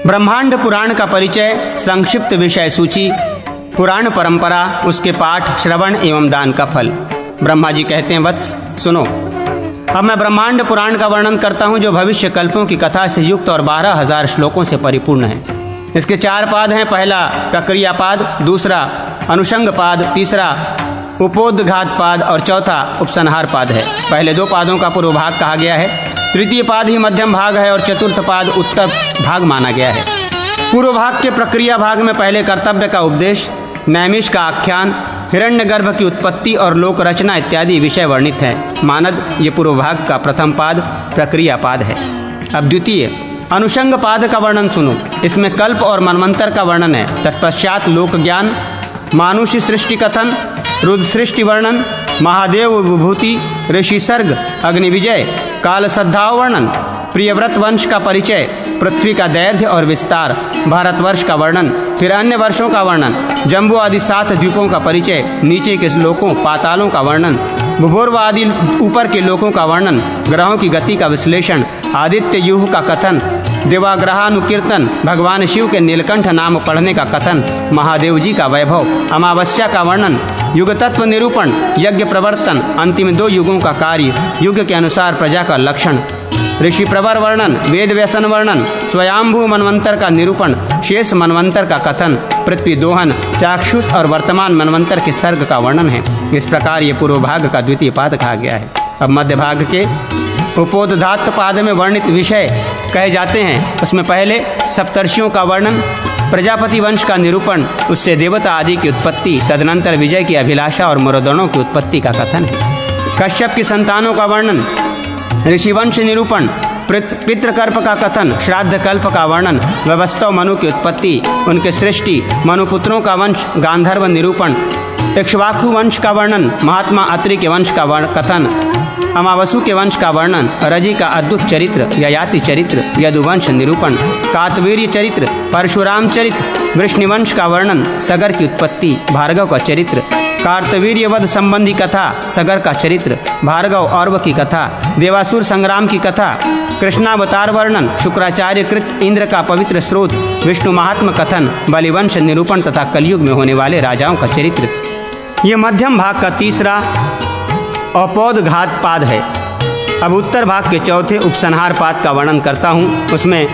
ब्रह्मांड पुराण का परिचय, संक्षिप्त विषय सूची, पुराण परंपरा, उसके पाठ, श्रवण एवं दान का फल। ब्रह्मा जी कहते हैं, वत्स सुनो, अब मैं ब्रह्मांड पुराण का वर्णन करता हूँ, जो भविष्य कल्पों की कथा से युक्त और 12,000 श्लोकों से परिपूर्ण है। इसके 4 पाद हैं। पहला प्रक्रिया पाद, दूसरा अनुषंग पाद, तीसरा उपोद्घात पाद और चौथा उपसंहार पाद है। पहले 2 पादों का पूर्व भाग कहा गया है, तृतीय पाद ही मध्यम भाग है और चतुर्थ पाद उत्तर भाग माना गया है। पूर्व भाग के प्रक्रिया भाग में पहले कर्तव्य का उपदेश, नैमिष का आख्यान, हिरण्यगर्भ की उत्पत्ति और लोक रचना इत्यादि विषय वर्णित हैं। मानद ये पूर्व भाग का प्रथम पाद प्रक्रिया पाद है। अब द्वितीय अनुषंग पाद का वर्णन सुनो। इसमें कल्प और मनवंतर का वर्णन है। तत्पश्चात लोक ज्ञान, मानुषी सृष्टि कथन, रुद्र सृष्टि वर्णन, महादेव विभूति, ऋषि सर्ग, अग्नि विजय, काल श्रद्धाओं वर्णन, प्रियव्रत वंश का परिचय, पृथ्वी का दैर्घ्य और विस्तार, भारतवर्ष का वर्णन, फिर अन्य वर्षों का वर्णन, जम्बू आदि 7 द्वीपों का परिचय, नीचे के लोकों पातालों का वर्णन, भूभोर्व आदि ऊपर के लोकों का वर्णन, ग्रहों की गति का विश्लेषण, आदित्य युग का कथन, देवाग्रहानुकीर्तन, भगवान शिव के नीलकंठ नाम पढ़ने का कथन, महादेव जी का वैभव, अमावस्या का वर्णन, युग तत्व निरूपण, यज्ञ प्रवर्तन, अंतिम 2 युगों का कार्य, युग के अनुसार प्रजा का लक्षण, ऋषि प्रवर वर्णन, वेद व्यसन वर्णन, स्वयंभू मनवंतर का निरूपण, शेष मनवंतर का कथन, पृथ्वी दोहन, चाक्षुष और वर्तमान मनवंतर के सर्ग का वर्णन है। इस प्रकार ये पूर्व भाग का द्वितीय पाद कहा गया है। अब मध्य भाग के उपोद्घात पाद में वर्णित विषय कहे जाते हैं। उसमें पहले सप्तर्षियों का वर्णन, प्रजापति वंश का निरूपण, उससे देवता आदि की उत्पत्ति, तदनंतर विजय की अभिलाषा और मरोदणों की उत्पत्ति का कथन है। कश्यप की संतानों का वर्णन, ऋषिवंश निरूपण, पितृकल्प का कथन, श्राद्ध कल्प का वर्णन, व्यवस्था मनु की उत्पत्ति, उनके सृष्टि, मनुपुत्रों का वंश, गांधर्व निरूपण, इक्ष्वाकु वंश का वर्णन, महात्मा अत्रि के वंश का कथन, अमावसु के वंश का वर्णन, रजि का अद्भुत चरित्र, ययाति चरित्र, यदुवंश निरूपण, कातवीर्य चरित्र, परशुराम चरित्र, वृष्णिवंश का वर्णन, सगर की उत्पत्ति, भार्गव का चरित्र, कार्तवीर्यवध संबंधी कथा, सगर का चरित्र, भार्गव औरव की कथा, देवासुर संग्राम की कथा, कृष्णावतार वर्णन, शुक्राचार्य कृत इंद्र का पवित्र स्रोत, विष्णु महात्म कथन, बलिवंश निरूपण तथा कलयुग में होने वाले राजाओं का चरित्र। ये मध्यम भाग का तीसरा उपोद्घात पाद है। अब उत्तर भाग के चौथे उपसंहार पाद का वर्णन करता हूँ। उसमें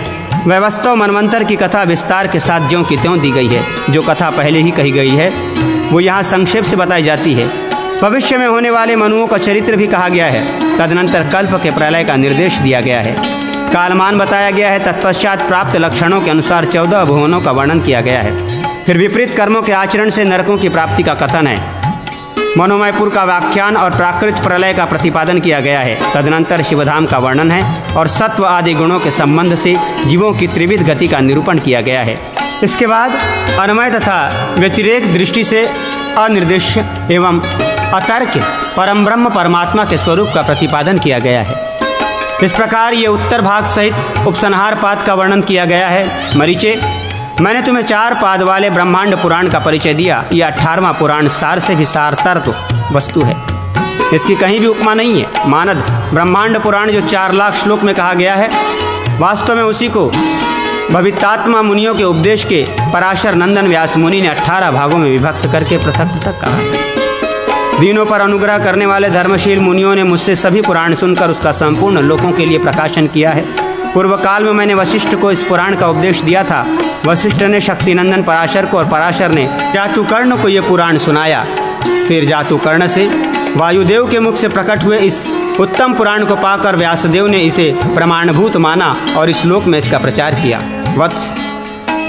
व्यवस्था मनवंतर की कथा विस्तार के साथ ज्यों की त्यों दी गई है। जो कथा पहले ही कही गई है वो यहाँ संक्षेप से बताई जाती है। भविष्य में होने वाले मनुओं का चरित्र भी कहा गया है। तदनंतर कल्प के प्रलय का निर्देश दिया गया है। कालमान बताया गया है। तत्पश्चात प्राप्त लक्षणों के अनुसार 14 भुवनों का वर्णन किया गया है। फिर विपरीत कर्मों के आचरण से नरकों की प्राप्ति का कथन है। मनोमयपुर का व्याख्यान और प्राकृत प्रलय का प्रतिपादन किया गया है। तदनंतर शिवधाम का वर्णन है और सत्व आदि गुणों के संबंध से जीवों की त्रिविध गति का निरूपण किया गया है। इसके बाद अन्वय तथा व्यतिरेक दृष्टि से अनिर्देश्य एवं अतर्क परम ब्रह्म परमात्मा के स्वरूप का प्रतिपादन किया गया है। इस प्रकार ये उत्तर भाग सहित उपसंहार पाद का वर्णन किया गया है। मरीचे, मैंने तुम्हें 4 पाद वाले ब्रह्मांड पुराण का परिचय दिया। यह 18वां पुराण सार से भी सारतर वस्तु है। इसकी कहीं भी उपमा नहीं है। मानद ब्रह्मांड पुराण जो 4 लाख श्लोक में कहा गया है, वास्तव में उसी को भवितात्मा मुनियों के उपदेश के पराशर नंदन व्यास मुनि ने 18 भागों में विभक्त करके पृथक पृथक कहा। दीनों पर अनुग्रह करने वाले धर्मशील मुनियों ने मुझसे सभी पुराण सुनकर उसका संपूर्ण लोगों के लिए प्रकाशन किया है। पूर्व काल में मैंने वशिष्ठ को इस पुराण का उपदेश दिया था। वशिष्ठ ने शक्तिनंदन पराशर को और पराशर ने जातुकर्ण को यह पुराण सुनाया। फिर जातुकर्ण से वायुदेव के मुख से प्रकट हुए इस उत्तम पुराण को पाकर व्यासदेव ने इसे प्रमाणभूत माना और इस लोक में इसका प्रचार किया। वत्स,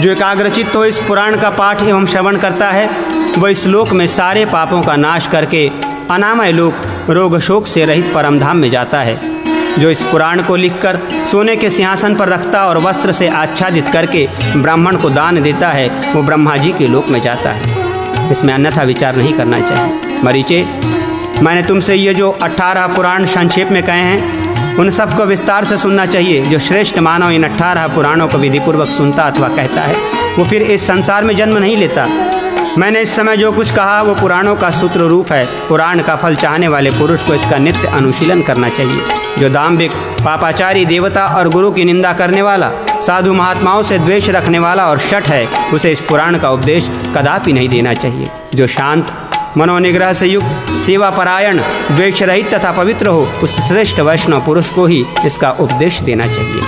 जो एकाग्रचित्त हो इस पुराण का पाठ एवं श्रवण करता है, वह इस लोक में सारे पापों का नाश करके अनामय लोक रोग शोक से रहित परमधाम में जाता है। जो इस पुराण को लिखकर सोने के सिंहासन पर रखता और वस्त्र से आच्छादित करके ब्राह्मण को दान देता है, वो ब्रह्मा जी के लोक में जाता है। इसमें अन्यथा विचार नहीं करना चाहिए। मरीचे, मैंने तुमसे ये जो 18 पुराण संक्षेप में कहे हैं, उन सबको विस्तार से सुनना चाहिए। जो श्रेष्ठ मानव इन 18 पुराणों को विधिपूर्वक सुनता अथवा कहता है, वो फिर इस संसार में जन्म नहीं लेता। मैंने इस समय जो कुछ कहा वो पुराणों का सूत्र रूप है। पुराण का फल चाहने वाले पुरुष को इसका नित्य अनुशीलन करना चाहिए। जो दाम्भिक, पापाचारी, देवता और गुरु की निंदा करने वाला, साधु महात्माओं से द्वेष रखने वाला और शठ है, उसे इस पुराण का उपदेश कदापि नहीं देना चाहिए। जो शांत, मनोनिग्रह से युक्त, सेवा परायण, द्वेष रहित तथा पवित्र हो, उस श्रेष्ठ वैष्णव पुरुष को ही इसका उपदेश देना चाहिए।